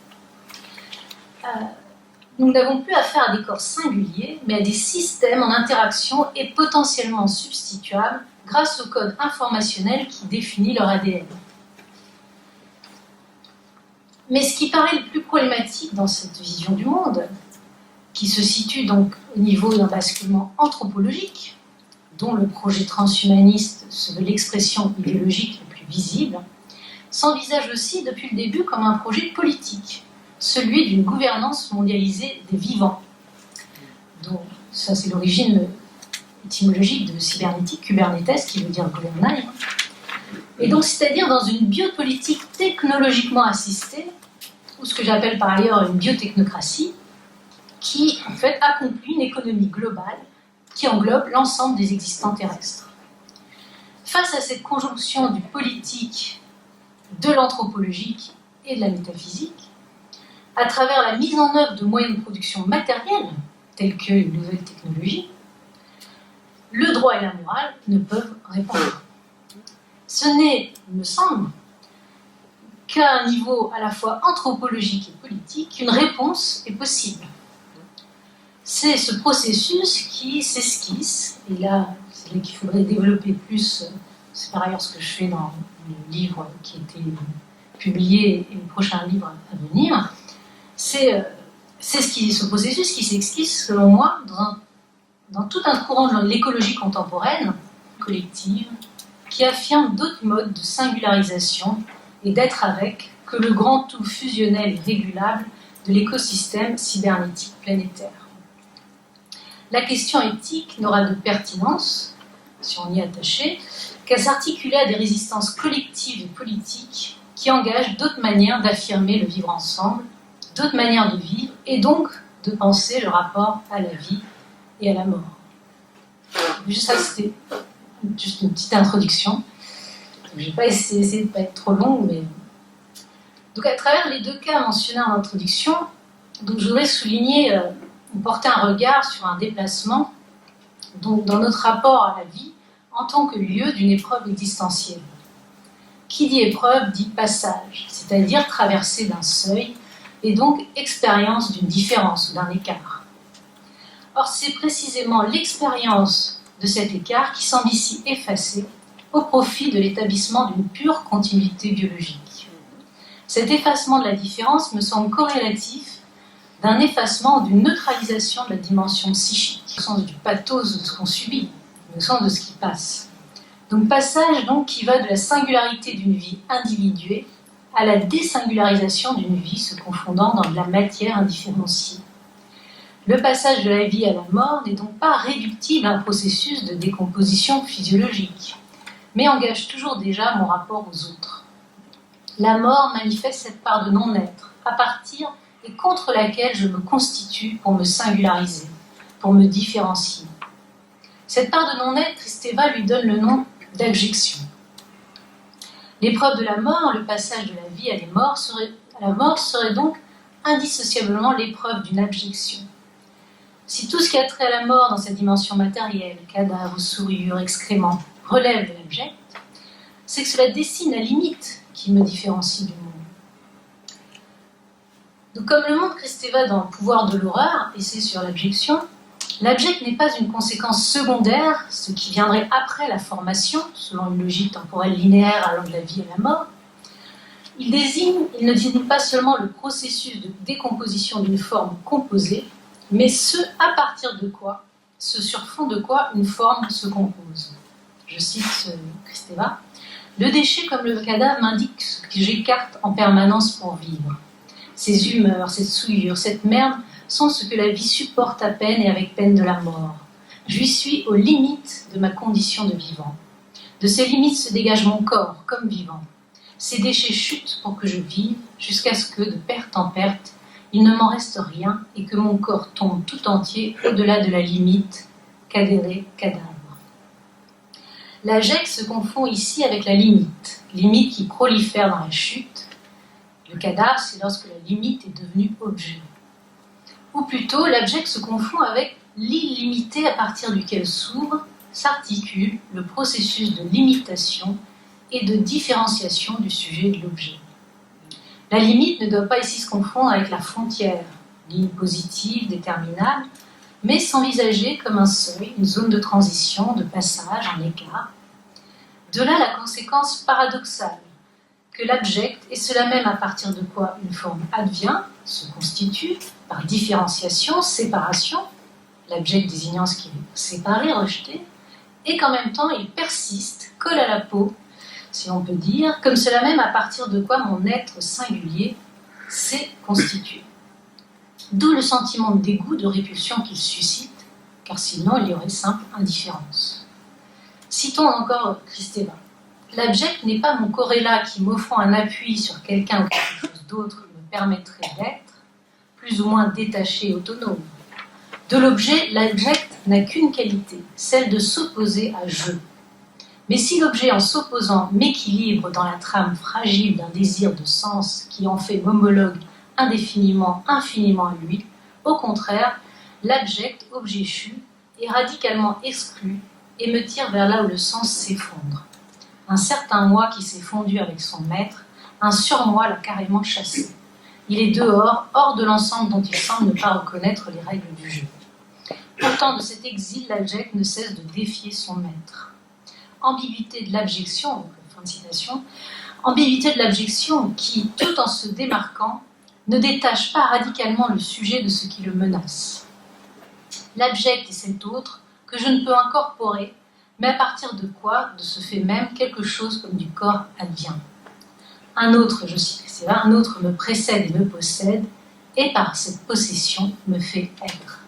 Nous n'avons plus affaire à des corps singuliers, mais à des systèmes en interaction et potentiellement substituables grâce au code informationnel qui définit leur ADN. Mais ce qui paraît le plus problématique dans cette vision du monde, qui se situe donc au niveau d'un basculement anthropologique, dont le projet transhumaniste se veut l'expression idéologique la plus visible, s'envisage aussi depuis le début comme un projet politique, celui d'une gouvernance mondialisée des vivants. Donc, ça c'est l'origine étymologique de cybernétique, Kubernetes, qui veut dire gouvernail. Et donc, c'est-à-dire dans une biopolitique technologiquement assistée, ou ce que j'appelle par ailleurs une biotechnocratie, qui en fait accomplit une économie globale qui englobe l'ensemble des existants terrestres. Face à cette conjonction du politique, de l'anthropologique et de la métaphysique, à travers la mise en œuvre de moyens de production matériels, tels que une nouvelle technologie, le droit et la morale ne peuvent répondre. Ce n'est, il me semble, qu'à un niveau à la fois anthropologique et politique, qu'une réponse est possible. C'est ce processus qui s'esquisse, et là, c'est là qu'il faudrait développer plus, c'est par ailleurs ce que je fais dans le livre qui a été publié et le prochain livre à venir, c'est ce processus qui s'esquisse, selon moi, dans tout un courant de l'écologie contemporaine, collective, qui affirme d'autres modes de singularisation et d'être avec que le grand tout fusionnel et régulable de l'écosystème cybernétique planétaire. La question éthique n'aura de pertinence, si on y est attaché, qu'à s'articuler à des résistances collectives et politiques qui engagent d'autres manières d'affirmer le vivre ensemble, d'autres manières de vivre, et donc de penser le rapport à la vie et à la mort. Juste ça, c'était juste une petite introduction. Je vais pas essayer de ne pas être trop longue, mais... Donc à travers les deux cas mentionnés en introduction, donc je voudrais souligner, porter un regard sur un déplacement donc dans notre rapport à la vie en tant que lieu d'une épreuve existentielle. Qui dit épreuve dit passage, c'est-à-dire traversée d'un seuil, et donc expérience d'une différence ou d'un écart. Or, c'est précisément l'expérience de cet écart qui semble ici effacée au profit de l'établissement d'une pure continuité biologique. Cet effacement de la différence me semble corrélatif d'un effacement ou d'une neutralisation de la dimension psychique, au sens du pathos de ce qu'on subit, au sens de ce qui passe. Donc passage donc, qui va de la singularité d'une vie individuée à la désingularisation d'une vie se confondant dans de la matière indifférenciée. Le passage de la vie à la mort n'est donc pas réductible à un processus de décomposition physiologique, mais engage toujours déjà mon rapport aux autres. La mort manifeste cette part de non-être, à partir et contre laquelle je me constitue pour me singulariser, pour me différencier. Cette part de non-être, Kristeva lui donne le nom d'abjection. L'épreuve de la mort, le passage de la vie à la mort serait donc indissociablement l'épreuve d'une abjection. Si tout ce qui a trait à la mort dans sa dimension matérielle, cadavres, souillures, excréments, relève de l'abject, c'est que cela dessine la limite qui me différencie du monde. Donc, comme le montre Kristeva dans Le pouvoir de l'horreur, essai sur l'abjection, l'abject n'est pas une conséquence secondaire, ce qui viendrait après la formation, selon une logique temporelle linéaire allant de la vie à la mort. Il ne désigne pas seulement le processus de décomposition d'une forme composée, mais ce à partir de quoi, ce sur fond de quoi une forme se compose. Je cite Kristeva. Le déchet comme le cadavre m'indique ce que j'écarte en permanence pour vivre. Ces humeurs, cette souillure, cette merde sont ce que la vie supporte à peine et avec peine de la mort. J'y suis aux limites de ma condition de vivant. De ces limites se dégage mon corps comme vivant. Ces déchets chutent pour que je vive, jusqu'à ce que, de perte en perte, il ne m'en reste rien et que mon corps tombe tout entier au-delà de la limite, cadéré, cadavre. L'abject se confond ici avec la limite qui prolifère dans la chute. Le cadavre, c'est lorsque la limite est devenue objet. Ou plutôt, l'abject se confond avec l'illimité à partir duquel s'ouvre, s'articule le processus de limitation et de différenciation du sujet de l'objet. La limite ne doit pas ici se confondre avec la frontière, ligne positive, déterminable, mais s'envisager comme un seuil, une zone de transition, de passage, un écart. De là la conséquence paradoxale, que l'abject est cela même à partir de quoi une forme advient, se constitue, par différenciation, séparation, l'abject désignant ce qui est séparé, rejeté, et qu'en même temps il persiste, colle à la peau, si on peut dire, comme cela même à partir de quoi mon être singulier s'est constitué. D'où le sentiment de dégoût, de répulsion qu'il suscite, car sinon il y aurait simple indifférence. Citons encore Kristeva. L'abject n'est pas mon corrélat qui, m'offrant un appui sur quelqu'un ou quelque chose d'autre, me permettrait d'être plus ou moins détaché et autonome. De l'objet, l'abject n'a qu'une qualité, celle de s'opposer à je. Mais si l'objet, en s'opposant, m'équilibre dans la trame fragile d'un désir de sens qui en fait m'homologue indéfiniment, infiniment à lui. Au contraire, l'abject objet échu est radicalement exclu et me tire vers là où le sens s'effondre. Un certain moi qui s'est fondu avec son maître, un surmoi l'a carrément chassé. Il est dehors, hors de l'ensemble dont il semble ne pas reconnaître les règles du jeu. Pourtant, de cet exil, l'abject ne cesse de défier son maître. Ambiguïté de l'abjection, fin de citation, ambiguïté de l'abjection qui, tout en se démarquant, ne détache pas radicalement le sujet de ce qui le menace. L'abject est cet autre que je ne peux incorporer, mais à partir de quoi, de ce fait même, quelque chose comme du corps advient. Un autre, je cite Cristéval, un autre me précède et me possède, et par cette possession me fait être.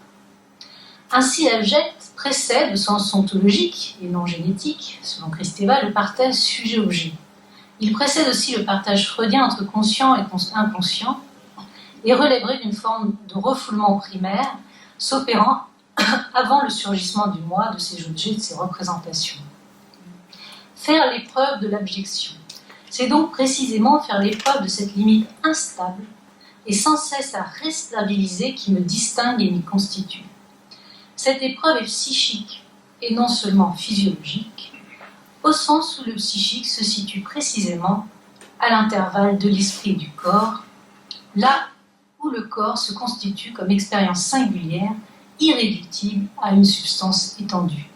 Ainsi, l'abject précède, au sens ontologique et non génétique, selon Cristéval, le partage sujet-objet. Il précède aussi le partage freudien entre conscient et inconscient, et relèverait d'une forme de refoulement primaire, s'opérant avant le surgissement du moi, de ses objets, de ses représentations. Faire l'épreuve de l'abjection, c'est donc précisément faire l'épreuve de cette limite instable et sans cesse à restabiliser qui me distingue et m'y constitue. Cette épreuve est psychique et non seulement physiologique, au sens où le psychique se situe précisément à l'intervalle de l'esprit et du corps, là où le corps se constitue comme expérience singulière, irréductible à une substance étendue.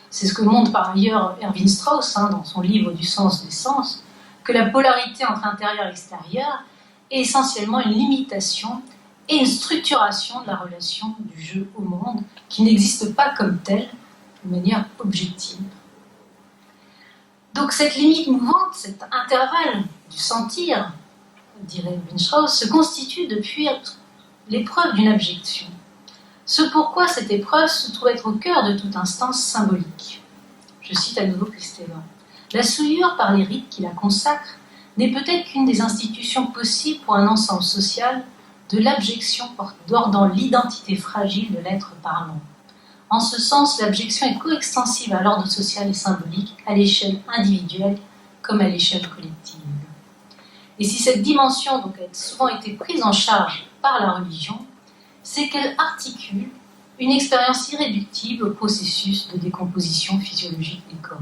C'est ce que montre par ailleurs Erwin Strauss dans son livre Du sens des sens, que la polarité entre intérieur et extérieur est essentiellement une limitation et une structuration de la relation du jeu au monde qui n'existe pas comme telle de manière objective. Donc cette limite mouvante, cet intervalle du sentir, dirait Erwin Strauss, se constitue depuis l'épreuve d'une abjection. Ce pourquoi cette épreuve se trouve être au cœur de toute instance symbolique. Je cite à nouveau Cristéval. La souillure par les rites qui la consacrent n'est peut-être qu'une des institutions possibles pour un ensemble social de l'abjection bordant l'identité fragile de l'être parlant. En ce sens, l'abjection est coextensive à l'ordre social et symbolique, à l'échelle individuelle comme à l'échelle collective. Et si cette dimension donc, a souvent été prise en charge par la religion, c'est qu'elle articule une expérience irréductible au processus de décomposition physiologique des corps.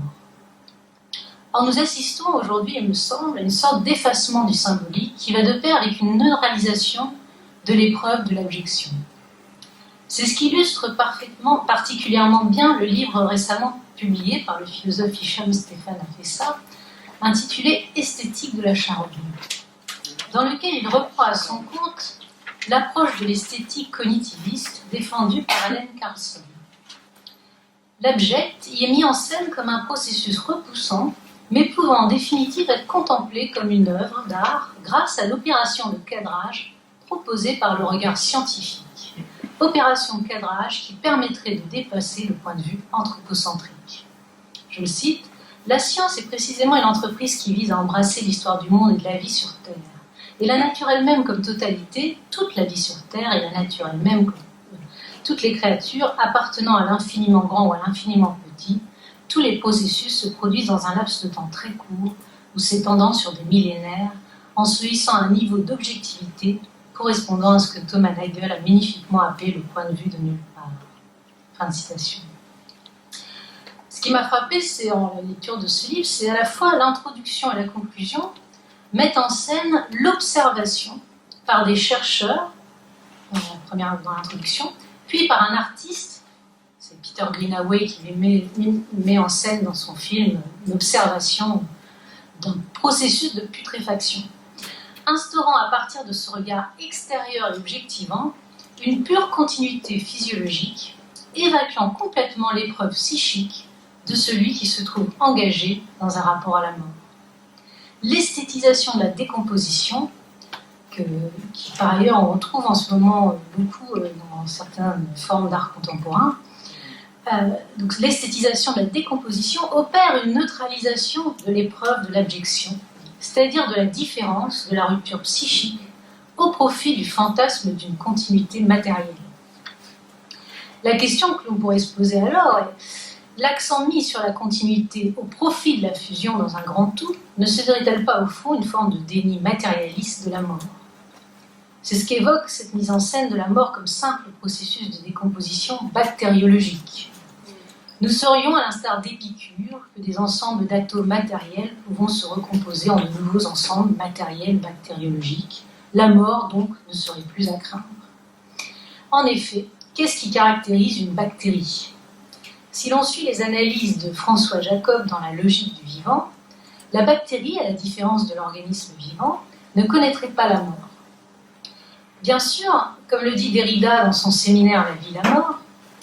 Or, nous assistons aujourd'hui, il me semble, à une sorte d'effacement du symbolique qui va de pair avec une neuralisation de l'épreuve de l'abjection. C'est ce qu'illustre particulièrement bien le livre récemment publié par le philosophe Hicham Stéphane Afessa, intitulé « Esthétique de la charogne », dans lequel il reprend à son compte l'approche de l'esthétique cognitiviste défendue par Allen Carlson. L'abject y est mis en scène comme un processus repoussant, mais pouvant en définitive être contemplé comme une œuvre d'art grâce à l'opération de cadrage proposée par le regard scientifique. Opération de cadrage qui permettrait de dépasser le point de vue anthropocentrique. Je le cite, « La science est précisément une entreprise qui vise à embrasser l'histoire du monde et de la vie sur Terre. Et la nature elle-même comme totalité, toute la vie sur Terre et la nature elle-même comme toutes les créatures appartenant à l'infiniment grand ou à l'infiniment petit, tous les processus se produisent dans un laps de temps très court ou s'étendant sur des millénaires, en se hissant à un niveau d'objectivité correspondant à ce que Thomas Nagel a magnifiquement appelé le point de vue de nulle part. » Fin de citation. Ce qui m'a frappé, c'est en la lecture de ce livre, c'est à la fois l'introduction et la conclusion mettent en scène l'observation par des chercheurs, dans l'introduction, puis par un artiste, c'est Peter Greenaway qui met en scène dans son film l'observation d'un processus de putréfaction, instaurant à partir de ce regard extérieur et objectivant une pure continuité physiologique, évacuant complètement l'épreuve psychique de celui qui se trouve engagé dans un rapport à la mort. L'esthétisation de la décomposition, qui par ailleurs on retrouve en ce moment beaucoup dans certaines formes d'art contemporain, donc l'esthétisation de la décomposition opère une neutralisation de l'épreuve de l'abjection, c'est-à-dire de la différence, de la rupture psychique, au profit du fantasme d'une continuité matérielle. La question que l'on pourrait se poser alors est: l'accent mis sur la continuité au profit de la fusion dans un grand tout ne serait-elle pas au fond une forme de déni matérialiste de la mort? C'est ce qu'évoque cette mise en scène de la mort comme simple processus de décomposition bactériologique. Nous serions, à l'instar d'Épicure, que des ensembles d'atomes matériels pouvant se recomposer en de nouveaux ensembles matériels bactériologiques. La mort, donc, ne serait plus à craindre. En effet, qu'est-ce qui caractérise une bactérie ? Si l'on suit les analyses de François Jacob dans la logique du vivant, la bactérie, à la différence de l'organisme vivant, ne connaîtrait pas la mort. Bien sûr, comme le dit Derrida dans son séminaire La vie, la mort,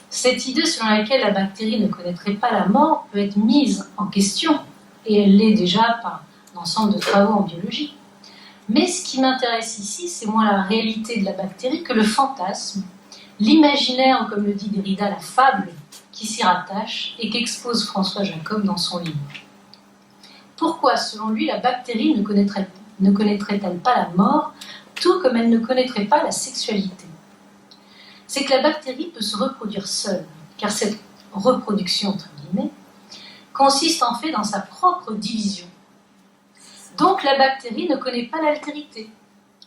cette idée selon laquelle la bactérie ne connaîtrait pas la mort peut être mise en question, et elle l'est déjà par l'ensemble de travaux en biologie. Mais ce qui m'intéresse ici, c'est moins la réalité de la bactérie que le fantasme, l'imaginaire, ou comme le dit Derrida, la fable qui s'y rattache et qu'expose François Jacob dans son livre. Pourquoi, selon lui, la bactérie ne connaîtrait-elle pas la mort, tout comme elle ne connaîtrait pas la sexualité ? C'est que la bactérie peut se reproduire seule, car cette reproduction, entre guillemets, consiste en fait dans sa propre division. Donc la bactérie ne connaît pas l'altérité.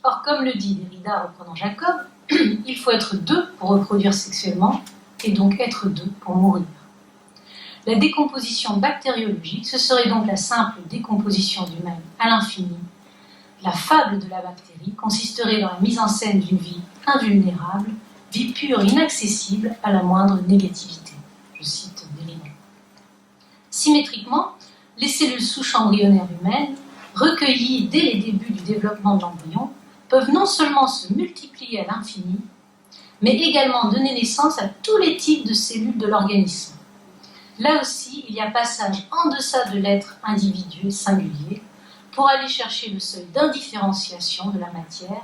Or, comme le dit Derrida reprenant Jacob, il faut être deux pour reproduire sexuellement, et donc être deux pour mourir. La décomposition bactériologique, ce serait donc la simple décomposition du même à l'infini. La fable de la bactérie consisterait dans la mise en scène d'une vie invulnérable, vie pure, inaccessible à la moindre négativité. Je cite Derrida. Symétriquement, les cellules souches embryonnaires humaines, recueillies dès les débuts du développement de l'embryon, peuvent non seulement se multiplier à l'infini, mais également donner naissance à tous les types de cellules de l'organisme. Là aussi, il y a passage en deçà de l'être individuel singulier pour aller chercher le seuil d'indifférenciation de la matière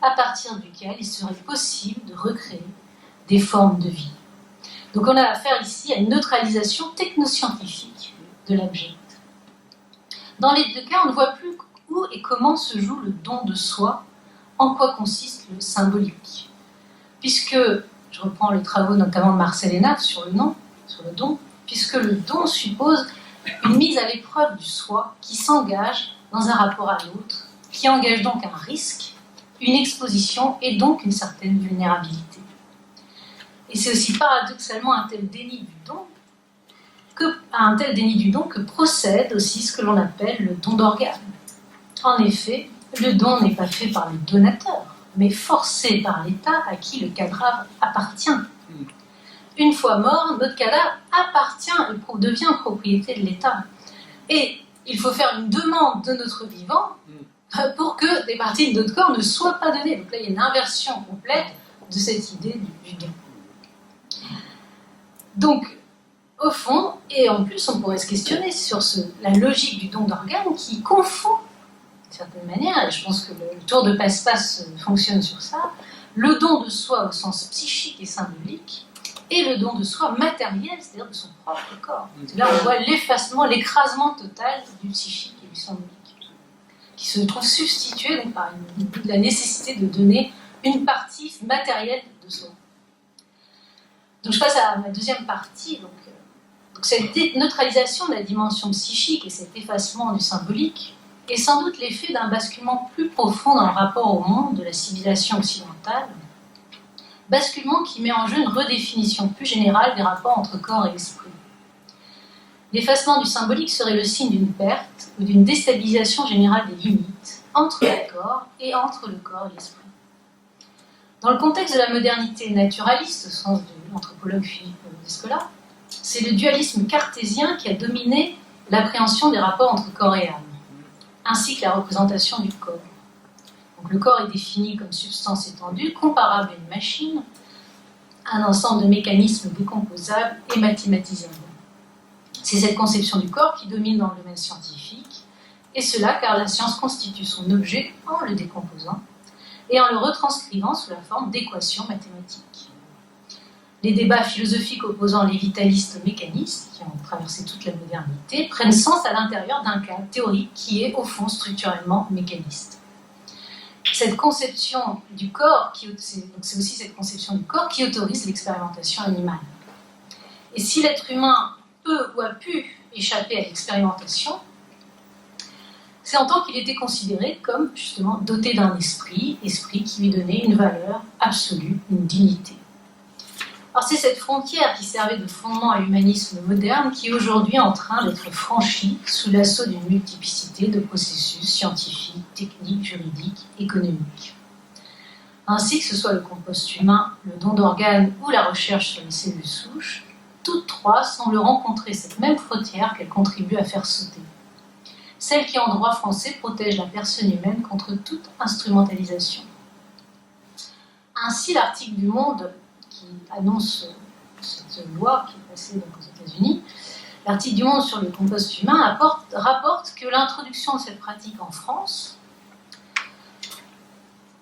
à partir duquel il serait possible de recréer des formes de vie. Donc on a affaire ici à une neutralisation technoscientifique de l'abject. Dans les deux cas, on ne voit plus où et comment se joue le don de soi, en quoi consiste le symbolique. Puisque, je reprends les travaux notamment de Marcel Hénaff sur le don, puisque le don suppose une mise à l'épreuve du soi qui s'engage dans un rapport à l'autre, qui engage donc un risque, une exposition et donc une certaine vulnérabilité. Et c'est aussi paradoxalement à un tel déni du don que procède aussi ce que l'on appelle le don d'organes. En effet, le don n'est pas fait par le donateur, mais forcé par l'État à qui le cadavre appartient. Une fois mort, notre cadavre appartient et devient propriété de l'État. Et il faut faire une demande de notre vivant pour que des parties de notre corps ne soient pas données. Donc là, il y a une inversion complète de cette idée du don. Donc, au fond, et en plus, on pourrait se questionner sur la logique du don d'organes qui confond, d'une certaine manière, et je pense que le tour de passe-passe fonctionne sur ça, le don de soi au sens psychique et symbolique, et le don de soi matériel, c'est-à-dire de son propre corps. Là, on voit l'effacement, l'écrasement total du psychique et du symbolique, qui se trouve substitué donc, par la nécessité de donner une partie matérielle de soi. Donc je passe à ma deuxième partie. Donc cette neutralisation de la dimension psychique et cet effacement du symbolique est sans doute l'effet d'un basculement plus profond dans le rapport au monde de la civilisation occidentale, basculement qui met en jeu une redéfinition plus générale des rapports entre corps et esprit. L'effacement du symbolique serait le signe d'une perte ou d'une déstabilisation générale des limites entre le corps et l'esprit. Dans le contexte de la modernité naturaliste, au sens de l'anthropologue Philippe Descola, c'est le dualisme cartésien qui a dominé l'appréhension des rapports entre corps et âme, ainsi que la représentation du corps. Donc, le corps est défini comme substance étendue, comparable à une machine, un ensemble de mécanismes décomposables et mathématisables. C'est cette conception du corps qui domine dans le domaine scientifique, et cela car la science constitue son objet en le décomposant et en le retranscrivant sous la forme d'équations mathématiques. Les débats philosophiques opposant les vitalistes aux mécanistes, qui ont traversé toute la modernité, prennent sens à l'intérieur d'un cadre théorique qui est, au fond, structurellement mécaniste. Cette conception du corps, c'est aussi cette conception du corps qui autorise l'expérimentation animale. Et si l'être humain peut ou a pu échapper à l'expérimentation, C'est en tant qu'il était considéré comme justement doté d'un esprit qui lui donnait une valeur absolue, une dignité. Alors c'est cette frontière qui servait de fondement à l'humanisme moderne qui est aujourd'hui en train d'être franchie sous l'assaut d'une multiplicité de processus scientifiques, techniques, juridiques, économiques. Ainsi que ce soit le compost humain, le don d'organes ou la recherche sur les cellules souches, toutes trois semblent rencontrer cette même frontière qu'elles contribuent à faire sauter. Celle qui, en droit français, protège la personne humaine contre toute instrumentalisation. Ainsi, l'article du Monde qui annonce cette loi qui est passée donc aux États-Unis, l'article du Monde sur le compost humain rapporte que l'introduction de cette pratique en France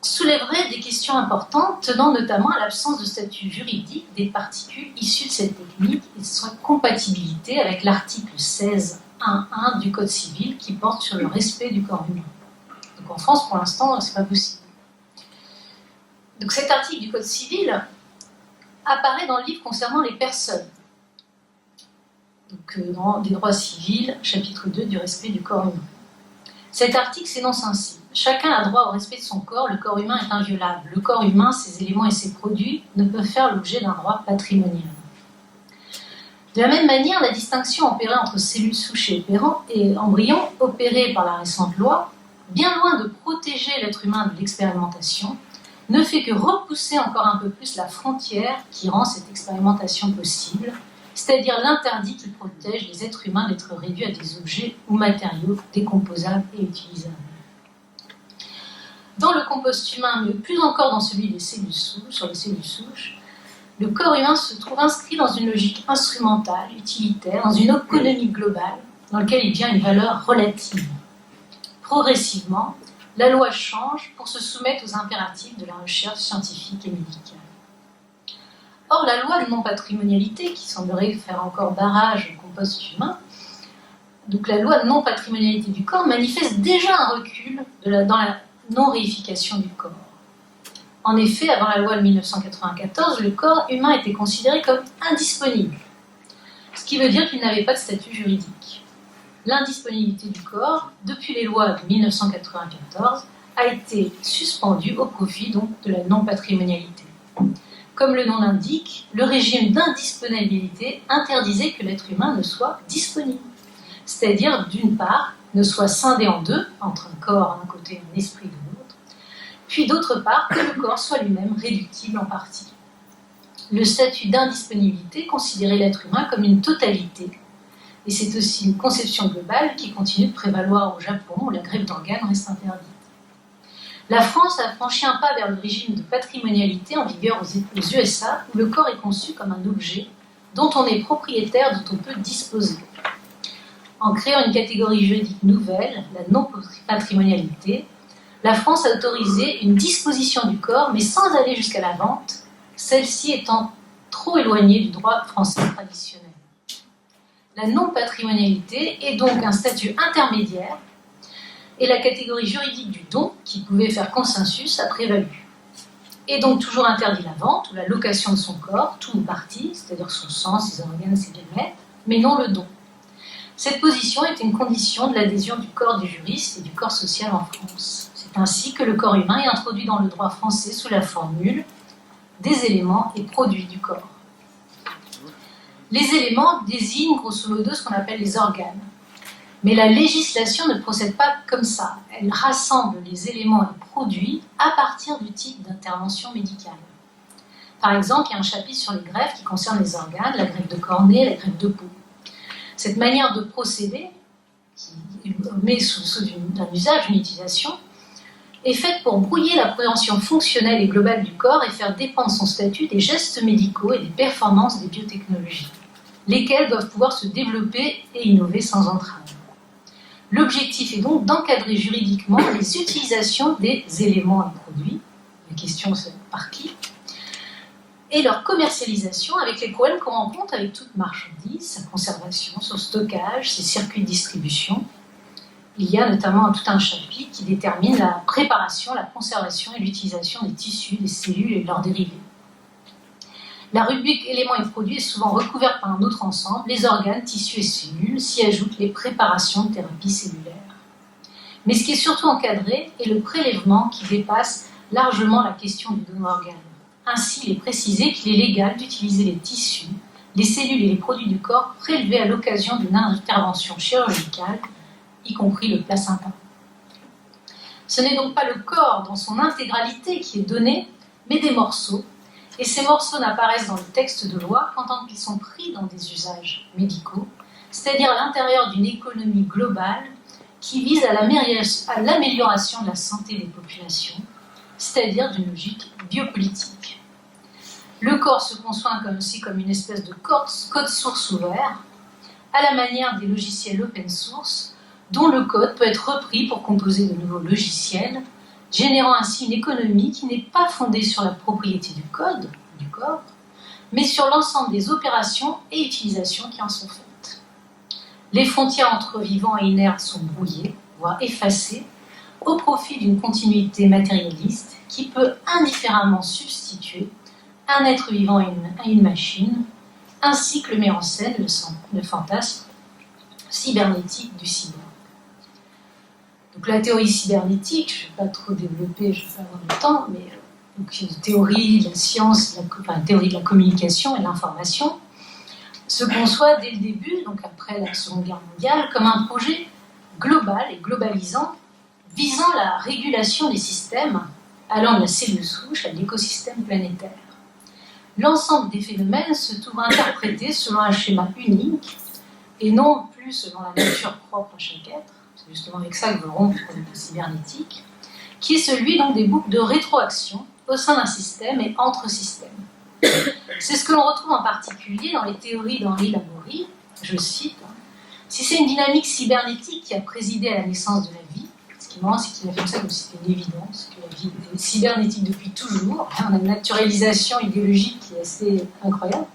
soulèverait des questions importantes tenant notamment à l'absence de statut juridique des particules issues de cette technique et de sa compatibilité avec l'article 16.1.1 du Code civil qui porte sur le respect du corps humain. Donc en France, pour l'instant, c'est pas possible. Donc cet article du Code civil apparaît dans le livre concernant les personnes. Donc dans des droits civils, chapitre 2 du respect du corps humain. Cet article s'énonce ainsi. Chacun a droit au respect de son corps, le corps humain est inviolable. Le corps humain, ses éléments et ses produits ne peuvent faire l'objet d'un droit patrimonial. De la même manière, la distinction opérée entre cellules souches et embryons, opérée par la récente loi, bien loin de protéger l'être humain de l'expérimentation, ne fait que repousser encore un peu plus la frontière qui rend cette expérimentation possible, c'est-à-dire l'interdit qui protège les êtres humains d'être réduits à des objets ou matériaux décomposables et utilisables. Dans le compost humain, mais plus encore dans celui des cellules souches, sur les cellules souches, le corps humain se trouve inscrit dans une logique instrumentale, utilitaire, dans une économie globale, dans laquelle il devient une valeur relative. Progressivement, la loi change pour se soumettre aux impératifs de la recherche scientifique et médicale. Or, la loi de non-patrimonialité, qui semblerait faire encore barrage au compost humain, donc la loi de non-patrimonialité du corps manifeste déjà un recul dans la non-réification du corps. En effet, avant la loi de 1994, le corps humain était considéré comme indisponible, ce qui veut dire qu'il n'avait pas de statut juridique. L'indisponibilité du corps, depuis les lois de 1994, a été suspendue au profit donc de la non-patrimonialité. Comme le nom l'indique, le régime d'indisponibilité interdisait que l'être humain ne soit disponible. C'est-à-dire, d'une part, ne soit scindé en deux, entre un corps d'un côté et un esprit de l'autre, puis d'autre part, que le corps soit lui-même réductible en partie. Le statut d'indisponibilité considérait l'être humain comme une totalité, et c'est aussi une conception globale qui continue de prévaloir au Japon, où la greffe d'organes reste interdite. La France a franchi un pas vers le régime de patrimonialité en vigueur aux USA, où le corps est conçu comme un objet dont on est propriétaire, dont on peut disposer. En créant une catégorie juridique nouvelle, la non-patrimonialité, la France a autorisé une disposition du corps, mais sans aller jusqu'à la vente, celle-ci étant trop éloignée du droit français traditionnel. La non-patrimonialité est donc un statut intermédiaire et la catégorie juridique du don, qui pouvait faire consensus, a prévalu. Et donc toujours interdit la vente ou la location de son corps, tout ou partie, c'est-à-dire son sang, ses organes, ses gamètes, mais non le don. Cette position est une condition de l'adhésion du corps du juriste et du corps social en France. C'est ainsi que le corps humain est introduit dans le droit français sous la formule des éléments et produits du corps. Les éléments désignent grosso modo ce qu'on appelle les organes. Mais la législation ne procède pas comme ça. Elle rassemble les éléments et produits à partir du type d'intervention médicale. Par exemple, il y a un chapitre sur les greffes qui concerne les organes, la greffe de cornée, la greffe de peau. Cette manière de procéder, qui met sous un usage, une utilisation, est faite pour brouiller la préhension fonctionnelle et globale du corps et faire dépendre son statut des gestes médicaux et des performances des biotechnologies, lesquelles doivent pouvoir se développer et innover sans entrave. L'objectif est donc d'encadrer juridiquement les utilisations des éléments et produits, la question c'est par qui, et leur commercialisation avec les problèmes qu'on rencontre avec toute marchandise, sa conservation, son stockage, ses circuits de distribution. Il y a notamment tout un chapitre qui détermine la préparation, la conservation et l'utilisation des tissus, des cellules et de leurs dérivés. La rubrique éléments et produits est souvent recouverte par un autre ensemble, les organes, tissus et cellules, s'y ajoutent les préparations de thérapie cellulaire. Mais ce qui est surtout encadré est le prélèvement qui dépasse largement la question du don d'organes. Ainsi, il est précisé qu'il est légal d'utiliser les tissus, les cellules et les produits du corps prélevés à l'occasion d'une intervention chirurgicale, y compris le placenta. Ce n'est donc pas le corps dans son intégralité qui est donné, mais des morceaux, et ces morceaux n'apparaissent dans le texte de loi qu'en tant qu'ils sont pris dans des usages médicaux, c'est-à-dire à l'intérieur d'une économie globale qui vise à l'amélioration de la santé des populations, c'est-à-dire d'une logique biopolitique. Le corps se conçoit aussi comme une espèce de code source ouvert, à la manière des logiciels open source, dont le code peut être repris pour composer de nouveaux logiciels, générant ainsi une économie qui n'est pas fondée sur la propriété du code, du corps, mais sur l'ensemble des opérations et utilisations qui en sont faites. Les frontières entre vivants et inertes sont brouillées, voire effacées, au profit d'une continuité matérialiste qui peut indifféremment substituer un être vivant à une machine, ainsi que le met en scène le fantasme cybernétique du cyborg. Donc la théorie cybernétique, je ne vais pas trop développer, je ne vais pas avoir le temps, mais donc, une théorie de la science, une théorie de la communication et de l'information, se conçoit dès le début, donc après la Seconde Guerre mondiale, comme un projet global et globalisant, visant la régulation des systèmes, allant de la cellule souche à l'écosystème planétaire. L'ensemble des phénomènes se trouve interprété selon un schéma unique, et non plus selon la nature propre à chaque être. C'est justement avec ça que veut rompre la cybernétique, qui est celui donc des boucles de rétroaction au sein d'un système et entre systèmes. C'est ce que l'on retrouve en particulier dans les théories d'Henri Laborie, je cite, « Si c'est une dynamique cybernétique qui a présidé à la naissance de la vie, ce qui est marrant, c'est qu'il a fait ça comme si c'était une évidence, que la vie était cybernétique depuis toujours, on a une naturalisation idéologique qui est assez incroyable.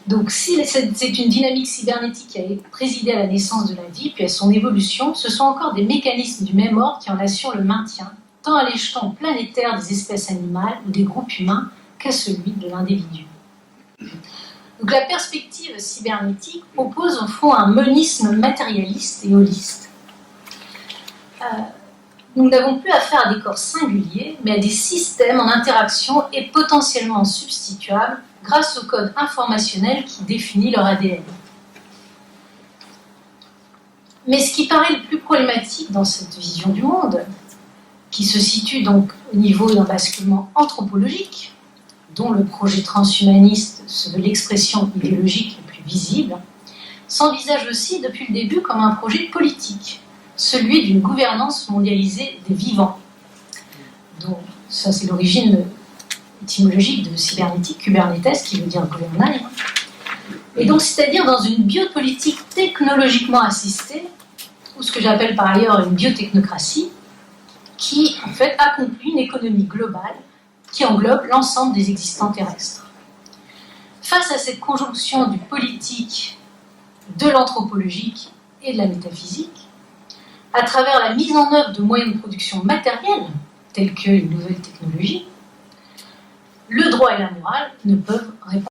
Donc si c'est une dynamique cybernétique qui a présidé à la naissance de la vie, puis à son évolution, ce sont encore des mécanismes du même ordre qui en assurent le maintien, tant à l'échelon planétaire des espèces animales ou des groupes humains qu'à celui de l'individu. Donc la perspective cybernétique propose au fond un monisme matérialiste et holiste. Nous n'avons plus affaire à des corps singuliers, mais à des systèmes en interaction et potentiellement substituables grâce au code informationnel qui définit leur ADN. Mais ce qui paraît le plus problématique dans cette vision du monde, qui se situe donc au niveau d'un basculement anthropologique, dont le projet transhumaniste se veut l'expression idéologique la plus visible, s'envisage aussi depuis le début comme un projet politique, celui d'une gouvernance mondialisée des vivants. Donc, ça, c'est l'origine étymologique de cybernétique, Kubernetes, qui veut dire gouvernail. Et donc, c'est-à-dire dans une biopolitique technologiquement assistée, ou ce que j'appelle par ailleurs une biotechnocratie, qui, en fait, accomplit une économie globale qui englobe l'ensemble des existants terrestres. Face à cette conjonction du politique, de l'anthropologique et de la métaphysique, à travers la mise en œuvre de moyens de production matériels, tels que les nouvelles technologies, le droit et la morale ne peuvent répondre.